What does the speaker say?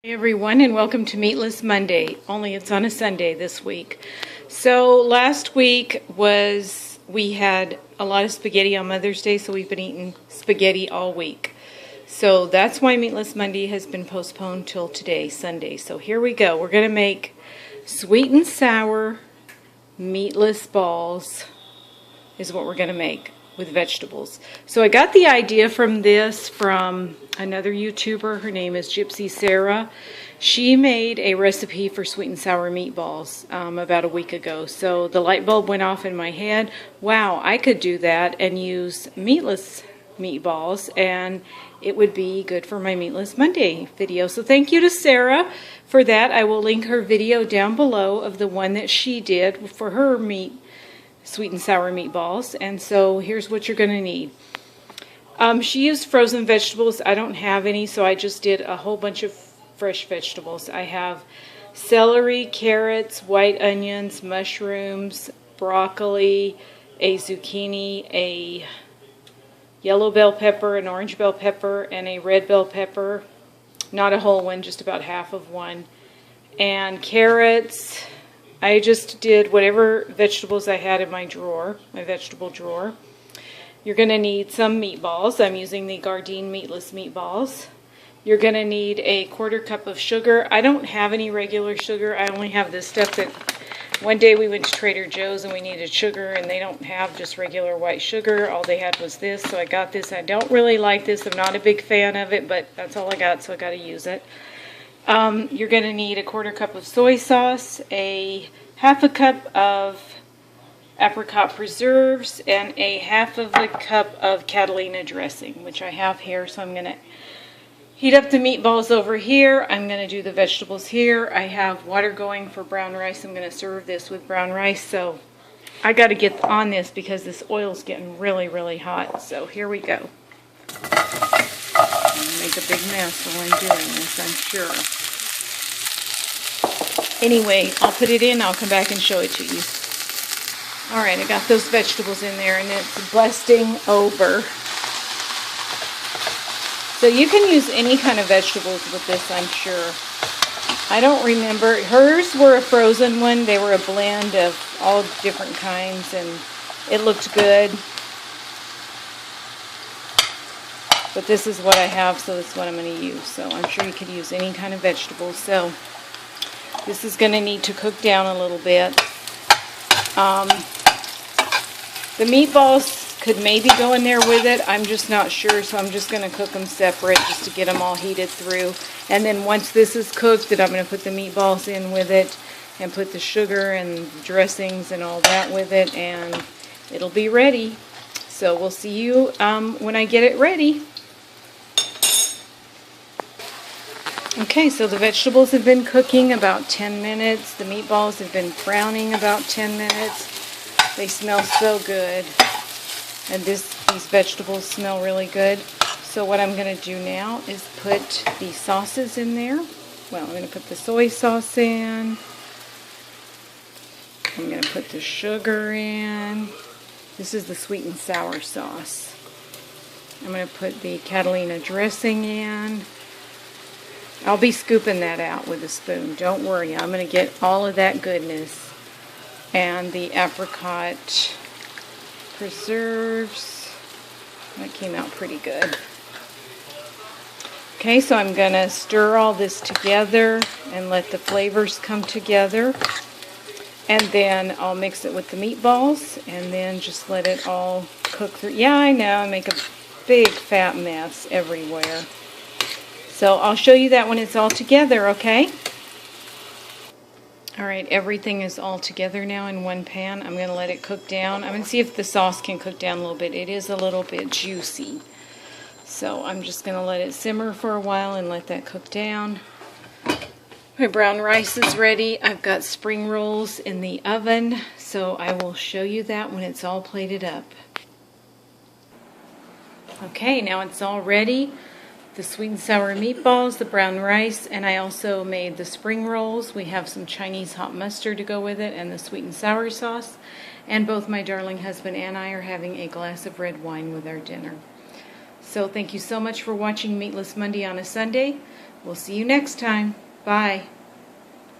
Hey everyone, and welcome to Meatless Monday, only it's on a Sunday this week. So last week we had a lot of spaghetti on Mother's Day, so we've been eating spaghetti all week. So that's why Meatless Monday has been postponed till today, Sunday. So here we go. We're going to make sweet and sour meatless balls is what we're going to make with vegetables. So I got the idea from another YouTuber. Her name is Gypsy Sarah. She made a recipe for sweet and sour meatballs about a week ago. So the light bulb went off in my head. Wow, I could do that and use meatless meatballs, and it would be good for my Meatless Monday video. So thank you to Sarah for that. I will link her video down below of the one that she did for her sweet and sour meatballs. And so here's what you're going to need. She used frozen vegetables. I don't have any, so I just did a whole bunch of fresh vegetables. I have celery, carrots, white onions, mushrooms, broccoli, a zucchini, a yellow bell pepper, an orange bell pepper, and a red bell pepper. Not a whole one, just about half of one. And carrots. I just did whatever vegetables I had in my drawer, my vegetable drawer. You're going to need some meatballs. I'm using the Gardein meatless meatballs. You're going to need a 1/4 cup of sugar. I don't have any regular sugar. I only have this stuff that one day we went to Trader Joe's and we needed sugar, and they don't have just regular white sugar. All they had was this, so I got this. I don't really like this. I'm not a big fan of it, but that's all I got, so I got to use it. You're going to need a 1/4 cup of soy sauce, a 1/2 cup of apricot preserves, and a 1/2 cup of Catalina dressing, which I have here. So I'm going to heat up the meatballs over here. I'm going to do the vegetables here. I have water going for brown rice. I'm going to serve this with brown rice. So I got to get on this because this oil's getting really, really hot. So here we go. I'm going to make a big mess while I'm doing this, I'm sure. Anyway, I'll put it in. I'll come back and show it to you. Alright, I got those vegetables in there and it's busting over. So you can use any kind of vegetables with this, I'm sure. I don't remember. Hers were a frozen one. They were a blend of all different kinds, and it looked good. But this is what I have, so that's what I'm going to use. So I'm sure you could use any kind of vegetables. So this is going to need to cook down a little bit. The meatballs could maybe go in there with it. I'm just not sure, so I'm just going to cook them separate just to get them all heated through. And then once this is cooked, then I'm going to put the meatballs in with it and put the sugar and dressings and all that with it, and it'll be ready. So we'll see you when I get it ready. Okay, so the vegetables have been cooking about 10 minutes. The meatballs have been browning about 10 minutes. They smell so good. And these vegetables smell really good. So what I'm going to do now is put the sauces in there. Well, I'm going to put the soy sauce in. I'm going to put the sugar in. This is the sweet and sour sauce. I'm going to put the Catalina dressing in. I'll be scooping that out with a spoon. Don't worry. I'm going to get all of that goodness. And the apricot preserves. That came out pretty good. Okay, so I'm going to stir all this together and let the flavors come together. And then I'll mix it with the meatballs and then just let it all cook through. Yeah, I know. I make a big fat mess everywhere. So I'll show you that when it's all together, okay? Alright, everything is all together now in one pan. I'm going to let it cook down. I'm going to see if the sauce can cook down a little bit. It is a little bit juicy. So I'm just going to let it simmer for a while and let that cook down. My brown rice is ready. I've got spring rolls in the oven, so I will show you that when it's all plated up. Okay, now it's all ready. The sweet and sour meatballs, the brown rice, and I also made the spring rolls. We have some Chinese hot mustard to go with it and the sweet and sour sauce. And both my darling husband and I are having a glass of red wine with our dinner. So thank you so much for watching Meatless Monday on a Sunday. We'll see you next time. Bye.